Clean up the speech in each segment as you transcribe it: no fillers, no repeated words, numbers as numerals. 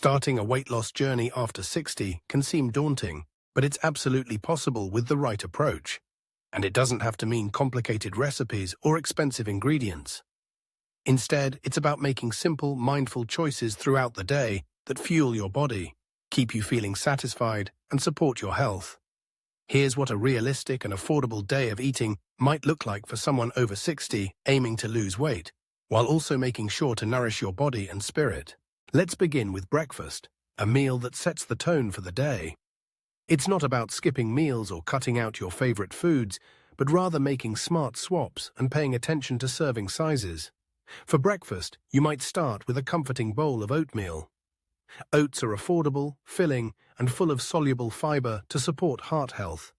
Starting a weight loss journey after 60 can seem daunting, but it's absolutely possible with the right approach. And it doesn't have to mean complicated recipes or expensive ingredients. Instead, it's about making simple, mindful choices throughout the day that fuel your body, keep you feeling satisfied, and support your health. Here's what a realistic and affordable day of eating might look like for someone over 60 aiming to lose weight, while also making sure to nourish your body and spirit. Let's begin with breakfast, a meal that sets the tone for the day. It's not about skipping meals or cutting out your favorite foods, but rather making smart swaps and paying attention to serving sizes. For breakfast, you might start with a comforting bowl of oatmeal. Oats are affordable, filling, and full of soluble fiber to support heart health,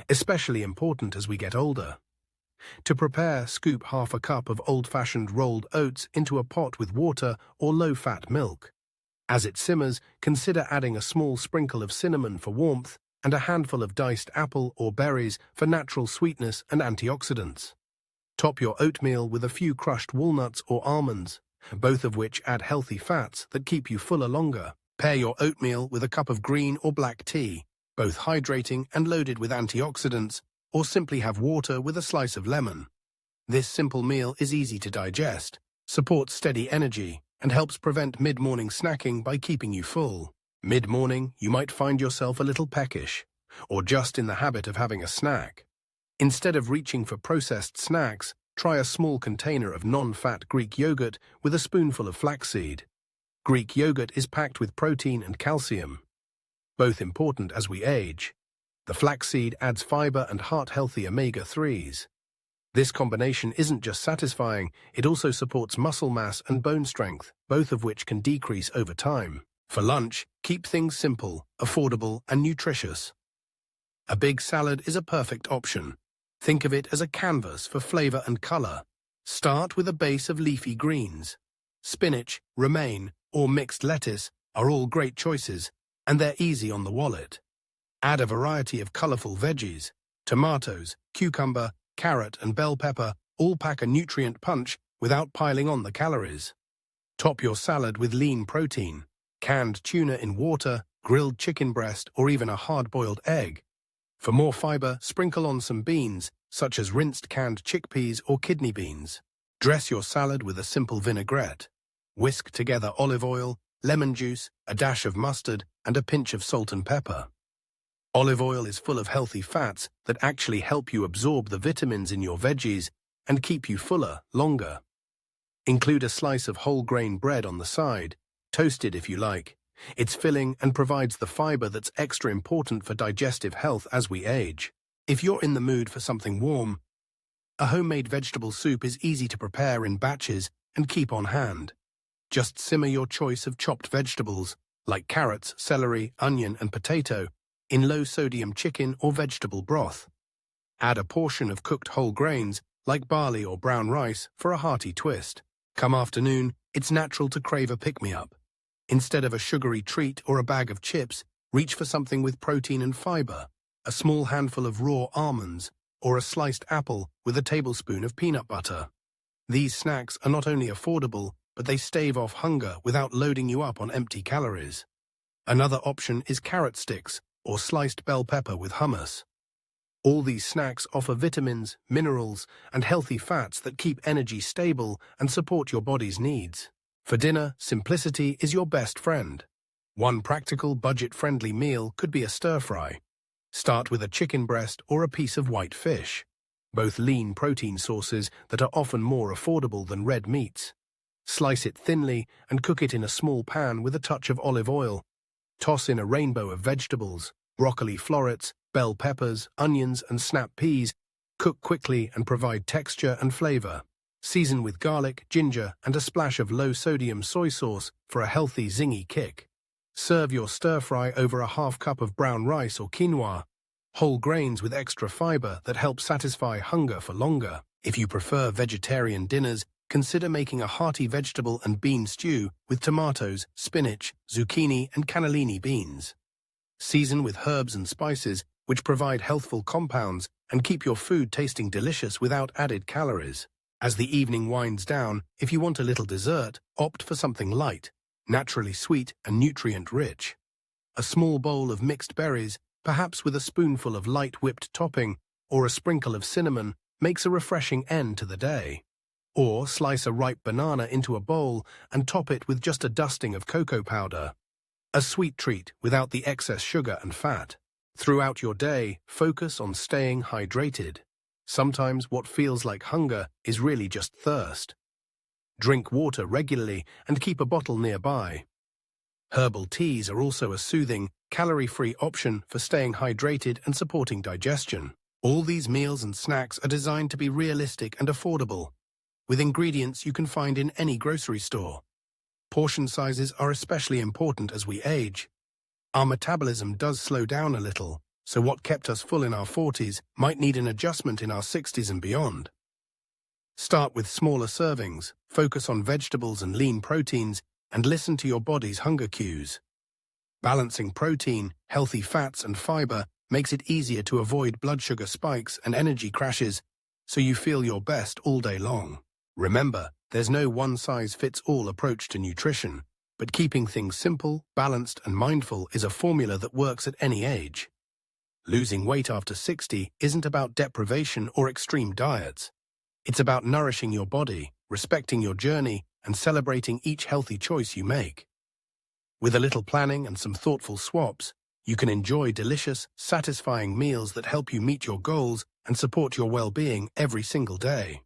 especially important as we get older. To prepare, scoop half a cup of old-fashioned rolled oats into a pot with water or low-fat milk. As it simmers, consider adding a small sprinkle of cinnamon for warmth and a handful of diced apple or berries for natural sweetness and antioxidants. Top your oatmeal with a few crushed walnuts or almonds, both of which add healthy fats that keep you fuller longer. Pair your oatmeal with a cup of green or black tea, both hydrating and loaded with antioxidants, or simply have water with a slice of lemon. This simple meal is easy to digest, supports steady energy, and helps prevent mid-morning snacking by keeping you full. Mid-morning, you might find yourself a little peckish, or just in the habit of having a snack. Instead of reaching for processed snacks, try a small container of non-fat Greek yogurt with a spoonful of flaxseed. Greek yogurt is packed with protein and calcium, both important as we age. The flaxseed adds fiber and heart-healthy omega-3s. This combination isn't just satisfying, it also supports muscle mass and bone strength, both of which can decrease over time. For lunch, keep things simple, affordable, and nutritious. A big salad is a perfect option. Think of it as a canvas for flavor and color. Start with a base of leafy greens. Spinach, romaine, or mixed lettuce are all great choices, and they're easy on the wallet. Add a variety of colorful veggies. Tomatoes, cucumber, carrot, and bell pepper all pack a nutrient punch without piling on the calories. Top your salad with lean protein. Canned tuna in water, grilled chicken breast, or even a hard-boiled egg. For more fiber, sprinkle on some beans, such as rinsed canned chickpeas or kidney beans. Dress your salad with a simple vinaigrette. Whisk together olive oil, lemon juice, a dash of mustard, and a pinch of salt and pepper. Olive oil is full of healthy fats that actually help you absorb the vitamins in your veggies and keep you fuller longer. Include a slice of whole grain bread on the side, toasted if you like. It's filling and provides the fiber that's extra important for digestive health as we age. If you're in the mood for something warm, a homemade vegetable soup is easy to prepare in batches and keep on hand. Just simmer your choice of chopped vegetables, like carrots, celery, onion, and potato, in low-sodium chicken or vegetable broth. Add a portion of cooked whole grains, like barley or brown rice, for a hearty twist. Come afternoon, it's natural to crave a pick-me-up. Instead of a sugary treat or a bag of chips, reach for something with protein and fiber, a small handful of raw almonds, or a sliced apple with a tablespoon of peanut butter. These snacks are not only affordable, but they stave off hunger without loading you up on empty calories. Another option is carrot sticks or sliced bell pepper with hummus. All these snacks offer vitamins, minerals, and healthy fats that keep energy stable and support your body's needs. For dinner, simplicity is your best friend. One practical, budget-friendly meal could be a stir-fry. Start with a chicken breast or a piece of white fish, both lean protein sources that are often more affordable than red meats. Slice it thinly and cook it in a small pan with a touch of olive oil. Toss in a rainbow of vegetables, broccoli florets, bell peppers, onions, and snap peas. Cook quickly and provide texture and flavor. Season with garlic, ginger, and a splash of low-sodium soy sauce for a healthy, zingy kick. Serve your stir-fry over a half cup of brown rice or quinoa, whole grains with extra fiber that help satisfy hunger for longer. If you prefer vegetarian dinners, consider making a hearty vegetable and bean stew with tomatoes, spinach, zucchini, and cannellini beans. Season with herbs and spices, which provide healthful compounds and keep your food tasting delicious without added calories. As the evening winds down, if you want a little dessert, opt for something light. naturally sweet and nutrient-rich. A small bowl of mixed berries, perhaps with a spoonful of light whipped topping or a sprinkle of cinnamon, makes a refreshing end to the day. Or slice a ripe banana into a bowl and top it with just a dusting of cocoa powder. A sweet treat without the excess sugar and fat. Throughout your day, focus on staying hydrated. Sometimes what feels like hunger is really just thirst. Drink water regularly and keep a bottle nearby. Herbal teas are also a soothing, calorie-free option for staying hydrated and supporting digestion. All these meals and snacks are designed to be realistic and affordable, with ingredients you can find in any grocery store. Portion sizes are especially important as we age. Our metabolism does slow down a little, so what kept us full in our 40s might need an adjustment in our 60s and beyond. Start with smaller servings, focus on vegetables and lean proteins, and listen to your body's hunger cues. Balancing protein, healthy fats, and fiber makes it easier to avoid blood sugar spikes and energy crashes, so you feel your best all day long. Remember, there's no one-size-fits-all approach to nutrition, but keeping things simple, balanced, and mindful is a formula that works at any age. Losing weight after 60 isn't about deprivation or extreme diets. It's about nourishing your body, respecting your journey, and celebrating each healthy choice you make. With a little planning and some thoughtful swaps, you can enjoy delicious, satisfying meals that help you meet your goals and support your well-being every single day.